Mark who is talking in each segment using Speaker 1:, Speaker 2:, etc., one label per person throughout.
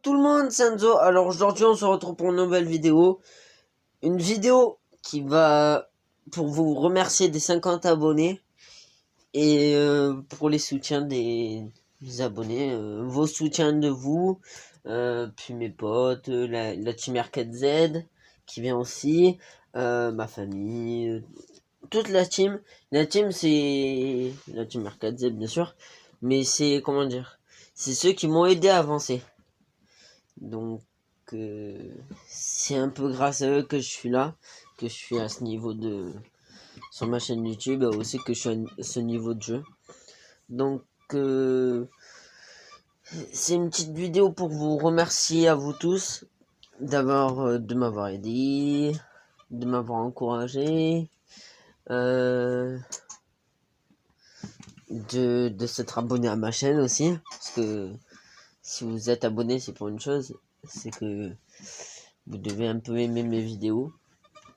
Speaker 1: tout le monde, c'est Enzo. Alors aujourd'hui on se retrouve pour une nouvelle vidéo. Une vidéo qui va pour vous remercier des 50 abonnés. Et pour les soutiens des abonnés. Vos soutiens de vous. Puis mes potes, la team R4Z qui vient aussi. Ma famille. Toute la team. La team c'est la team R4Z bien sûr. Mais c'est comment dire. C'est ceux qui m'ont aidé à avancer. Donc, c'est un peu grâce à eux que je suis là, que je suis à ce niveau de... sur ma chaîne YouTube, aussi que je suis à ce niveau de jeu. Donc, c'est une petite vidéo pour vous remercier à vous tous d'avoir de m'avoir aidé, de m'avoir encouragé, de s'être abonné à ma chaîne aussi, parce que si vous êtes abonné, c'est pour une chose, c'est que vous devez un peu aimer mes vidéos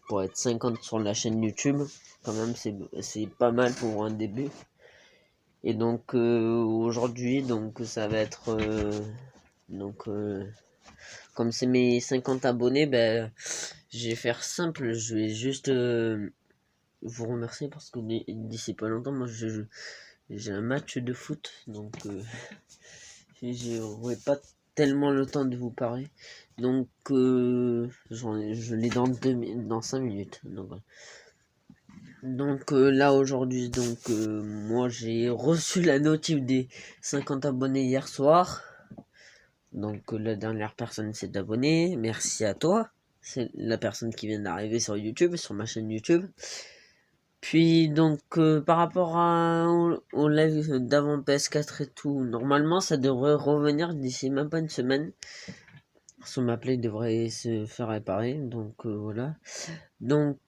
Speaker 1: pour être 50 sur la chaîne YouTube. Quand même, c'est pas mal pour un début. Et donc aujourd'hui, donc ça va être comme c'est mes 50 abonnés, ben je vais faire simple. Je vais juste vous remercier parce que d'ici pas longtemps, moi j'ai un match de foot, donc j'aurai pas tellement le temps de vous parler. Donc je l'ai dans 5 minutes. Donc, voilà. Donc là aujourd'hui, donc moi j'ai reçu la notif des 50 abonnés hier soir. Donc la dernière personne s'est abonnée. Merci à toi. C'est la personne qui vient d'arriver sur YouTube, sur ma chaîne YouTube. Puis donc par rapport au live d'avant PS4 et tout, normalement ça devrait revenir d'ici même pas une semaine. Sur ma play devrait se faire réparer, donc voilà. Donc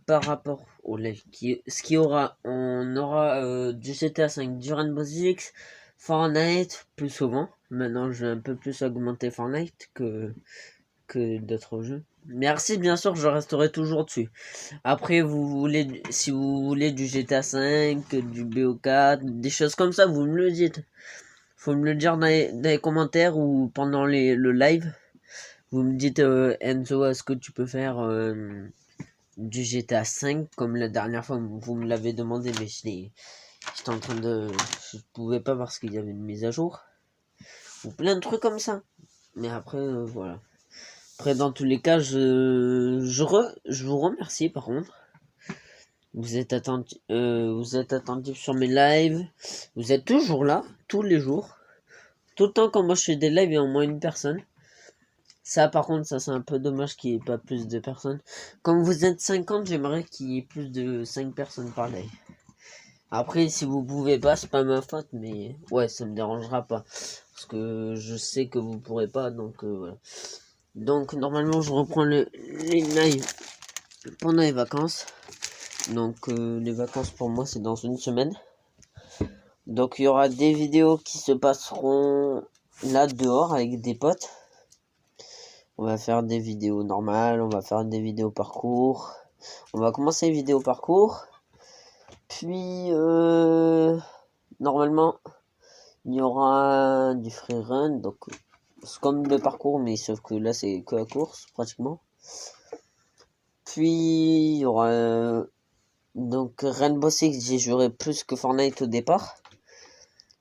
Speaker 1: par rapport au live ce qu'il y aura, on aura du GTA 5, du Rainbow Six, Fortnite plus souvent. Maintenant j'ai un peu plus augmenté Fortnite que d'autres jeux. Merci, bien sûr, je resterai toujours dessus. Après, si vous voulez du GTA 5, du BO4, des choses comme ça, vous me le dites. Faut me le dire dans les commentaires ou pendant le live. Vous me dites, Enzo, est-ce que tu peux faire du GTA 5 comme la dernière fois vous me l'avez demandé, mais j'étais en train de... Je pouvais pas parce qu'il y avait une mise à jour. Ou plein de trucs comme ça. Mais après, voilà. Après, dans tous les cas, je vous remercie par contre. Vous êtes attentif sur mes lives. Vous êtes toujours là, tous les jours. Tout le temps quand moi je fais des lives, il y a au moins une personne. Ça, par contre, ça c'est un peu dommage qu'il n'y ait pas plus de personnes. Comme vous êtes 50, j'aimerais qu'il y ait plus de 5 personnes par live. Après, si vous pouvez pas, c'est pas ma faute, mais ouais, ça me dérangera pas. Parce que je sais que vous pourrez pas, donc voilà. Donc, normalement, je reprends les lives pendant les vacances. Donc, les vacances pour moi, c'est dans une semaine. Donc, il y aura des vidéos qui se passeront là dehors avec des potes. On va faire des vidéos normales, on va faire des vidéos parcours. On va commencer les vidéos parcours. Puis, normalement, il y aura du freerun. Donc, c'est comme le parcours, mais sauf que là, c'est que la course, pratiquement. Puis, il y aura... donc, Rainbow Six, j'ai joué plus que Fortnite au départ.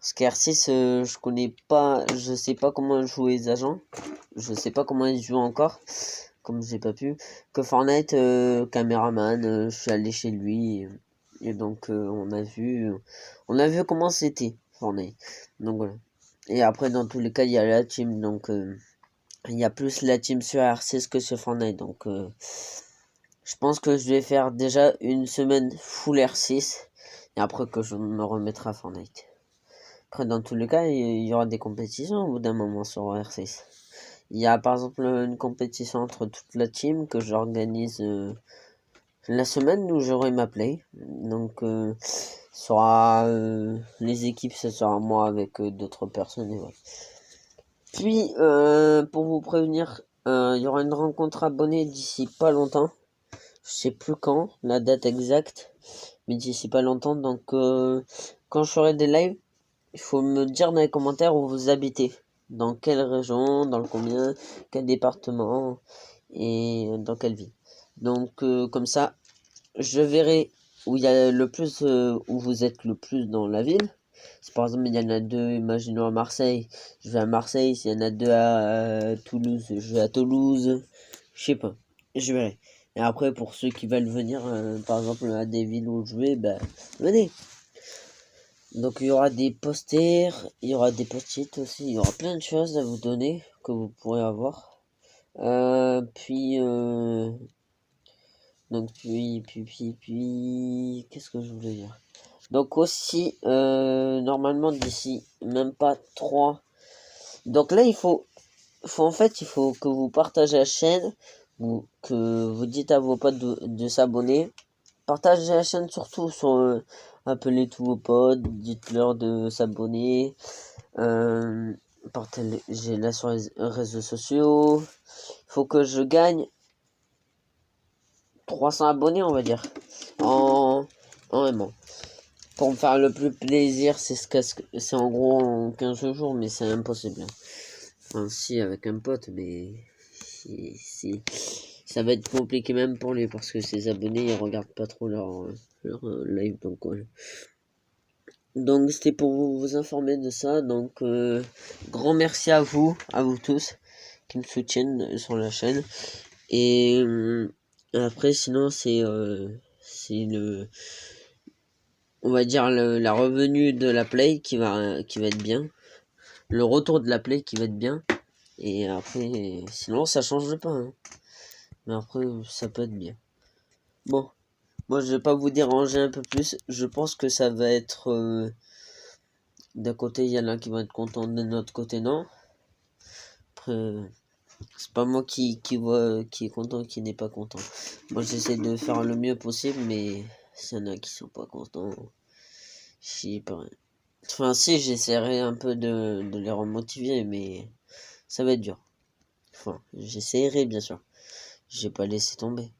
Speaker 1: Parce qu'R6, je connais pas... Je sais pas comment jouer les agents. Je sais pas comment ils jouent encore. Comme j'ai pas pu. Que Fortnite, caméraman, je suis allé chez lui. Et donc, on a vu comment c'était, Fortnite. Donc, voilà. Et après, dans tous les cas, il y a la team. Donc, il y a plus la team sur R6 que sur Fortnite. Donc, je pense que je vais faire déjà une semaine full R6. Et après que je me remettrai à Fortnite. Après, dans tous les cas, il y aura des compétitions au bout d'un moment sur R6. Il y a par exemple une compétition entre toute la team que j'organise la semaine où j'aurai ma play. Donc, sera les équipes, ce sera moi avec d'autres personnes. Et voilà. Puis, pour vous prévenir, il y aura une rencontre abonnée d'ici pas longtemps. Je sais plus quand, la date exacte, mais d'ici pas longtemps. Donc, quand je ferai des lives, il faut me dire dans les commentaires où vous habitez. dans quelle région, dans le combien, quel département et dans quelle ville. Donc comme ça, je verrai où il y a le plus, où vous êtes le plus dans la ville. Si par exemple il y en a deux, imaginons à Marseille, je vais à Marseille. S'il y en a deux à Toulouse, je vais à Toulouse. Je sais pas, je verrai. Et après pour ceux qui veulent venir, par exemple à des villes où je vais, ben venez. Donc il y aura des posters, il y aura des post-it aussi, il y aura plein de choses à vous donner que vous pourrez avoir. Donc puis, qu'est-ce que je voulais dire? Donc aussi, normalement d'ici même pas 3. Donc là en fait, il faut que vous partagez la chaîne, ou que vous dites à vos potes de s'abonner. Partagez la chaîne surtout appelez tous vos potes, dites-leur de s'abonner. Partagez-la sur les réseaux sociaux. Faut que je gagne 300 abonnés, on va dire, en un mois. Pour me faire le plus plaisir, c'est en gros en 15 jours, mais c'est impossible. Enfin, si, avec un pote, mais si, ça va être compliqué même pour lui, parce que ses abonnés, ils regardent pas trop leur live, donc ouais. Donc c'était pour vous informer de ça, donc grand merci à vous tous, qui me soutiennent sur la chaîne. Et après, sinon, c'est le, on va dire la revenue de la play qui va être bien, le retour de la play qui va être bien. Et après, sinon ça change pas, hein. Mais après ça peut être bien. Bon, moi je vais pas vous déranger un peu plus. Je pense que ça va être d'un côté il y en a qui vont être contents, de notre côté non. Après c'est pas moi qui voit qui est content, qui n'est pas content. Moi j'essaie de faire le mieux possible, mais s'il y en a qui sont pas contents, je sais pas. Enfin si, j'essaierai un peu de les remotiver, mais ça va être dur. Enfin, j'essaierai bien sûr. J'ai pas laissé tomber.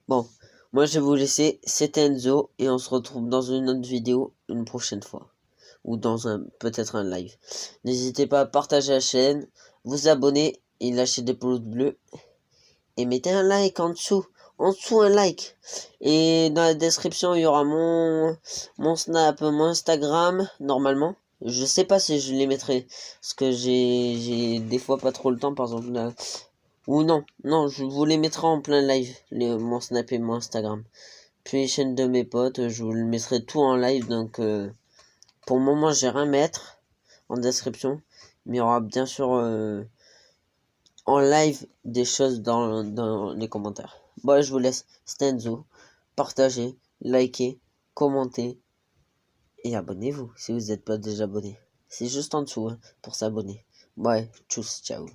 Speaker 1: Bon, moi je vais vous laisser. C'était Enzo et on se retrouve dans une autre vidéo une prochaine fois. Ou dans peut-être un live. N'hésitez pas à partager la chaîne, vous abonner et lâcher des pouces bleus. Et mettez un like en dessous. En dessous un like. Et dans la description il y aura mon Snap, mon Instagram, normalement. Je sais pas si je les mettrai. Parce que j'ai des fois pas trop le temps, par exemple là. Ou non, je vous les mettrai en plein live, mon Snap et mon Instagram. Puis les chaînes de mes potes, je vous le mettrai tout en live, donc pour le moment j'ai rien à mettre en description. Mais il y aura bien sûr en live des choses dans les commentaires. Bon, je vous laisse, c'était Enzo. Partagez, likez, commentez et abonnez-vous si vous n'êtes pas déjà abonné. C'est juste en dessous hein, pour s'abonner. Ouais, tchuss, ciao.